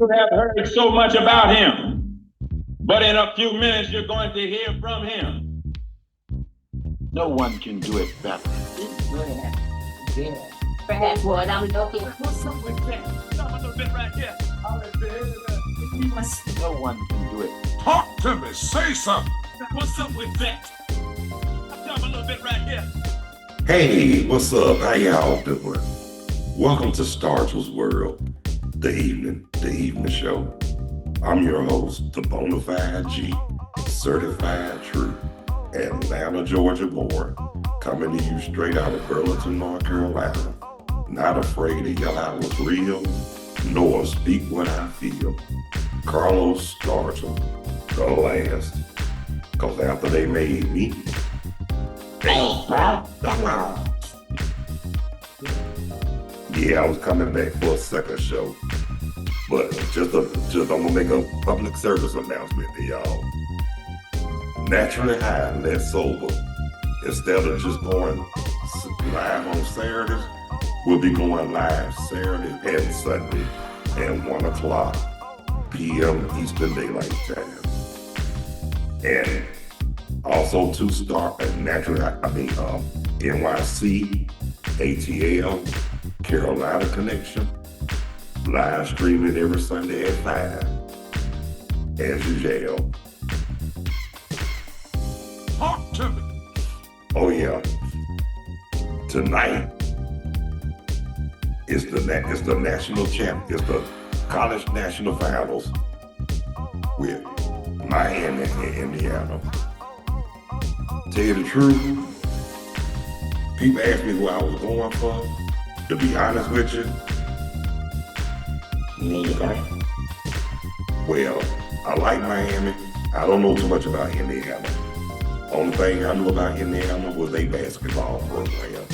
You have heard so much about him, but in a few minutes you're going to hear from him. No one can do it better. Yeah. That's what I'm looking for. What's up with that? Stop a little bit right here. No one can do it. Talk to me. Say something. What's up with that? Stop a little bit right here. Hey, what's up? How y'all doing? Welcome to Stargell's World, the evening show. I'm your host, the Bonafide G, certified true, Atlanta, Georgia born, coming to you straight out of Burlington, North Carolina. Not afraid to yell out what's real, nor speak what I feel. Carlos Stargell, the last, cause after they made me, yeah, I was coming back for a second show, but just I'm gonna make a public service announcement to y'all. Naturally high, less sober. Instead of just going live on Saturdays, we'll be going live Saturday and Sunday at 1 o'clock p.m. Eastern Daylight Time. And also to start NYC, ATL, Carolina Connection, live streaming every Sunday at 5, as usual. Talk to me. Oh yeah, tonight is the national champ, it's the college national finals with Miami and Indiana. Tell you the truth, people ask me who I was going for. To be honest with you, neither. Well, I like Miami. I don't know too much about Indiana. Only thing I knew about Indiana was their basketball program.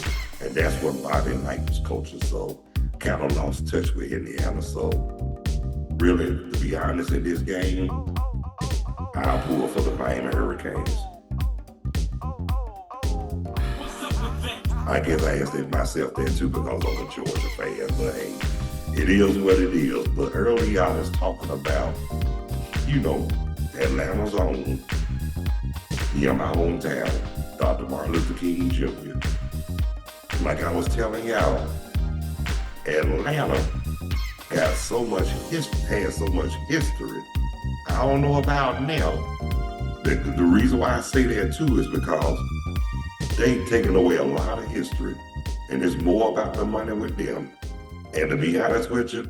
And that's what Bobby Knight was coaching, so kind of lost touch with Indiana. So really, to be honest, in this game, I'll pull for the Miami Hurricanes. I guess I asked it myself there too because I'm a Georgia fan, but hey, it is what it is. But earlier I was talking about, Atlanta's own, my hometown, Dr. Martin Luther King Jr. Like I was telling y'all, Atlanta got so much history, has so much history. I don't know about now. The reason why I say that too is because they've taken away a lot of history, and it's more about the money with them. And to be honest with you,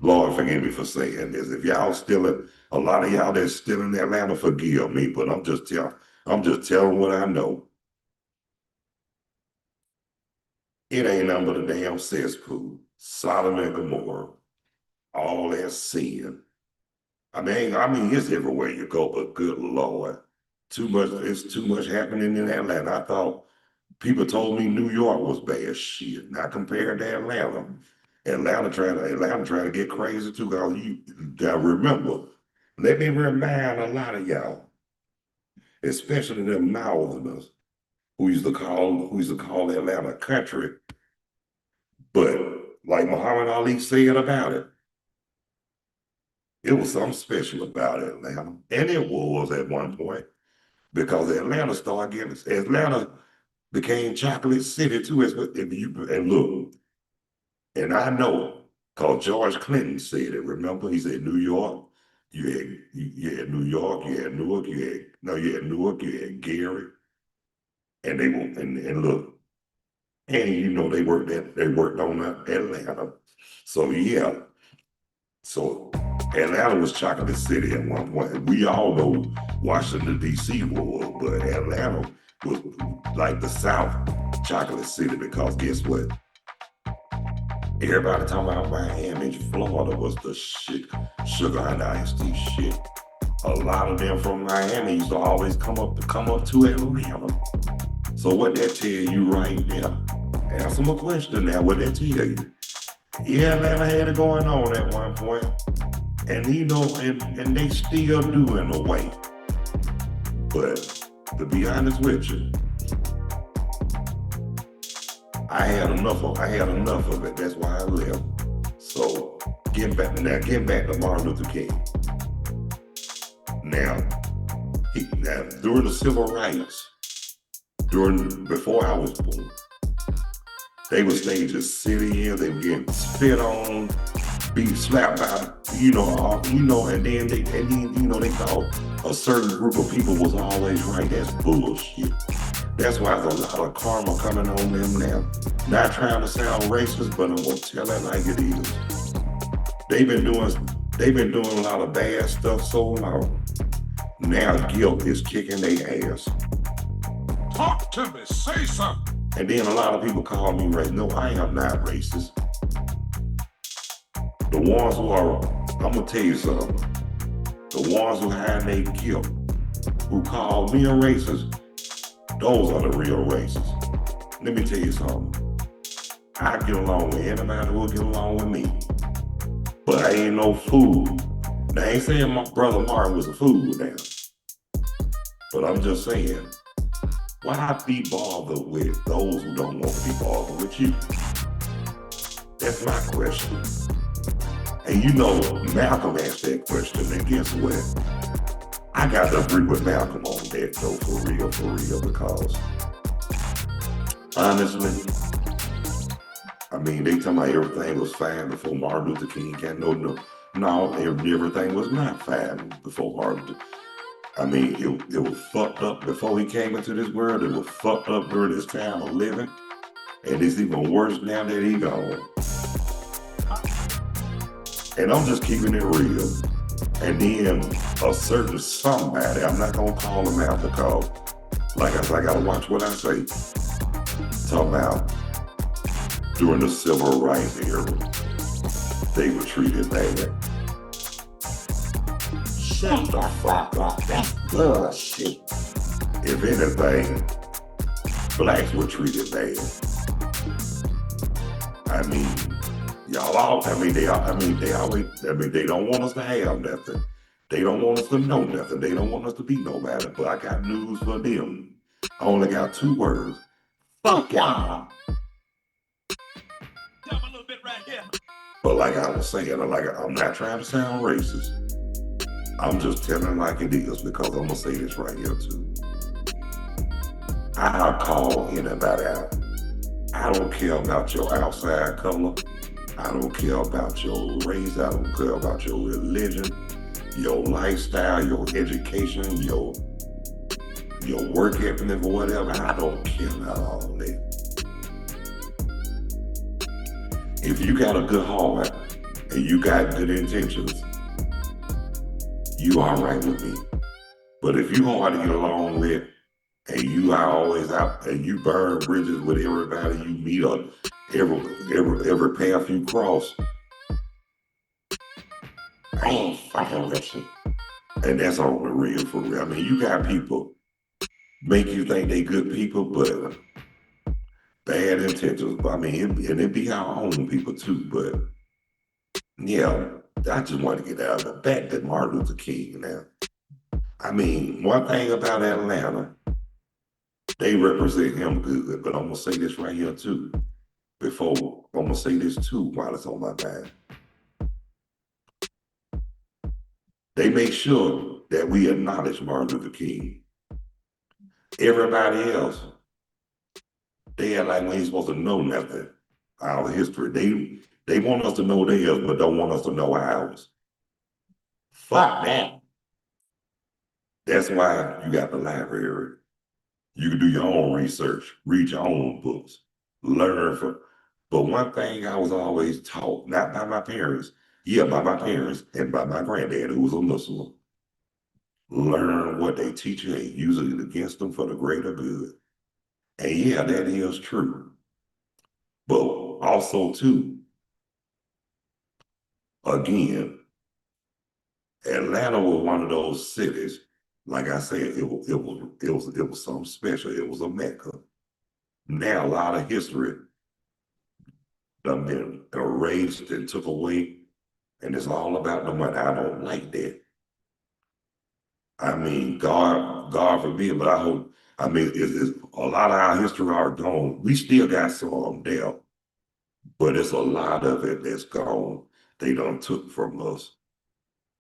Lord forgive me for saying this. If y'all still, a lot of y'all that's still in Atlanta, forgive me, but I'm just telling what I know. It ain't nothing but a damn cesspool, Sodom and Gomorrah, all that sin. I mean, it's everywhere you go, but good Lord. It's too much happening in Atlanta. I thought people told me New York was bad. Shit, not compared to Atlanta. Atlanta trying to get crazy too. Cause you gotta remember. Let me remind a lot of y'all, especially them Northerners, who used to call Atlanta country. But like Muhammad Ali said about it, it was something special about Atlanta, and it was at one point. Because Atlanta became Chocolate City too. And look, and I know, because George Clinton said it. Remember, he said New York, you had New York, you had Newark, you had Gary, and they were and look, and they worked on Atlanta. So yeah, so Atlanta was Chocolate City at one point. We all know Washington, D.C. was, but Atlanta was like the South Chocolate City because guess what? Everybody talking about Miami, Florida was the shit, Sugar and Ice Tea shit. A lot of them from Miami used to always come up to Atlanta. So what that tell you right there? Answer my question now, what that tell you? Yeah, Atlanta had it going on at one point. And and they still do in a way. But to be honest with you, I had enough of it. That's why I left. So getting back to Martin Luther King. Now during the civil rights, before I was born, they would staging sit-ins, they were getting spit on, be slapped by, and then they thought a certain group of people was always right. That's bullshit. That's why there's a lot of karma coming on them now. Not trying to sound racist, but I'm gonna tell it like it is. They've been doing a lot of bad stuff so long. Now guilt is kicking their ass. Talk to me, say something. And then a lot of people call me racist. No, I am not racist. The ones who are, I'm gonna tell you something. The ones who hide their guilt, who call me a racist, those are the real racists. Let me tell you something. I get along with anybody who will get along with me. But I ain't no fool. Now, I ain't saying my brother Martin was a fool now. But I'm just saying, why be bothered with those who don't want to be bothered with you? That's my question. And Malcolm asked that question, and guess what? I got to agree with Malcolm on that though, for real, because honestly, they talking about everything was fine before Martin Luther King came. No, everything was not fine before Martin Luther. It was fucked up before he came into this world. It was fucked up during his time of living. And it's even worse now that he gone. And I'm just keeping it real. And then a certain somebody, I'm not gonna call him out because, like I said, I gotta watch what I say. Talking about during the civil rights era, they were treated bad. Shut the fuck up. That's bullshit. If anything, blacks were treated bad. They don't want us to have nothing. They don't want us to know nothing. They don't want us to be nobody. But I got news for them. I only got 2 words. Fuck y'all. Jump a little bit right here. But like I was saying, I'm not trying to sound racist. I'm just telling like it is because I'm gonna say this right here too. I'll call anybody out. I don't care about your outside color. I don't care about your race. I don't care about your religion, your lifestyle, your education, your work ethic or whatever. I don't care about all that. If you got a good heart and you got good intentions, you all right with me. But if you hard to get along with and you are always out and you burn bridges with everybody you meet up, every path you cross, I ain't fucking with you. and that's on the real for real. You got people make you think they good people, but bad intentions. And it be our own people too, but yeah, I just want to get out of the back that Martin Luther King now. One thing about Atlanta, they represent him good, but I'm gonna say this right here too. I'm gonna say this too while it's on my mind. They make sure that we acknowledge Martin Luther King. Everybody else, they act like we ain't supposed to know nothing. Our history. They want us to know theirs, but don't want us to know ours. Fuck that. That's why you got the library. You can do your own research, read your own books, learn from. But one thing I was always taught, not by my parents, by my parents and by my granddad who was a Muslim. Learn what they teach you and use it against them for the greater good. And yeah, that is true. But also too, again, Atlanta was one of those cities, like I said, it was something special. It was a Mecca. Now a lot of history done been erased and took away, and it's all about the money. I don't like that. God forbid, but I hope. It's a lot of our history are gone. We still got some there, but it's a lot of it that's gone. They done took from us.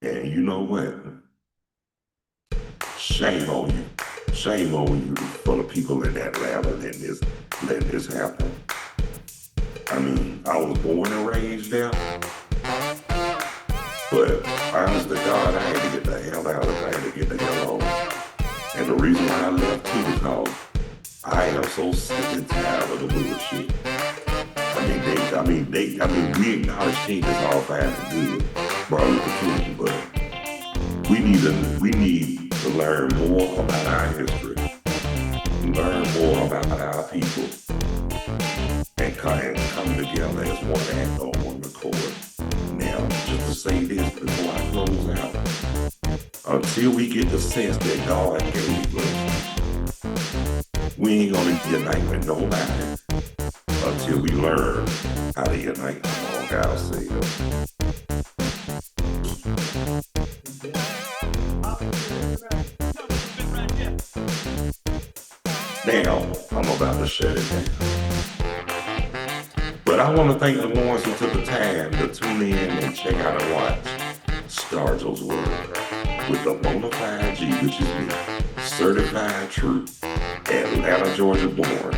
And you know what? Shame on you. Shame on you for the people in Atlanta letting this happen. I mean, I was born and raised there, but honest to God, I had to get the hell out of it. I had to get the hell on. And the reason why I left too, because I am so sick and tired of the bullshit. We acknowledge King is all fine and good, Martin Luther King, but we need to learn more about our history, learn more about our people, and come together as one act on one accord. Now, just to say this before I close out, until we get the sense that God gave us, we ain't gonna unite with nobody until we learn how to unite among ourselves. Now, I'm about to shut it down. But I want to thank the ones who took the time to tune in and check out and watch Stargell's World with the Bonafide G, which is me, certified true, Atlanta, Georgia born,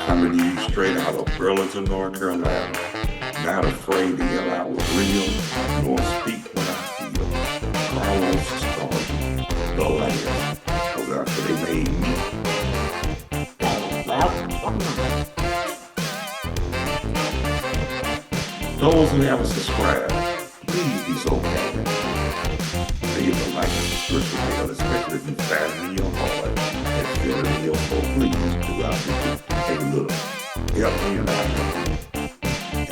coming to you straight out of Burlington, North Carolina. Not afraid to yell out with real, nor speak what I feel. Carlos Stargell, the last, because that's what they made me. Those who haven't subscribed, please be so kind. Leave a like and subscription bell, especially if you find it in your heart and feel it in your soul. Please do out there. Hey, look, help me and I help you.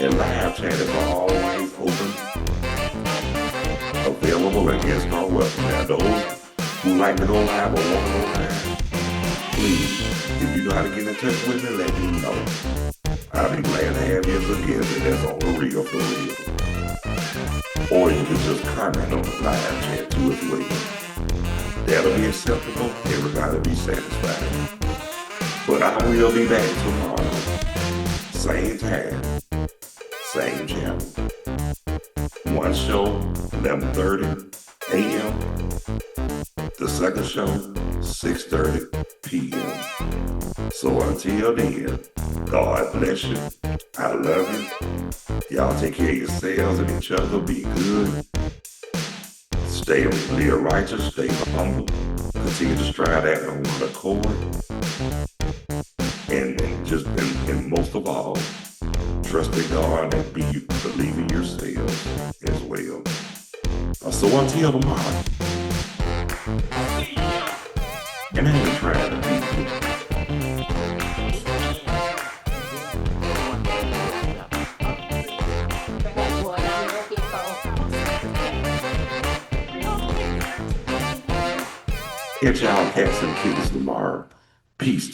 And live chat is always open, available against our welcome. Now, those who like to go live or want to go live, please, if you know how to get in touch with me, let me know. I'll be glad to have you as a guest, and that's on the real for real. Or you can just comment on the live chat too as well. That'll be acceptable. Everybody be satisfied. But I will be back tomorrow. Same time, same channel. One show, 11:30 a.m. The second show, 6:30 p.m. So until then, God bless you. I love you. Y'all take care of yourselves and each other. Be good. Live righteous. Stay humble. Continue to strive after one accord. And most of all, trust in God and believe in yourselves as well. So until tomorrow. And I ain't trying to be good. Catch y'all cats and kittens tomorrow. Peace.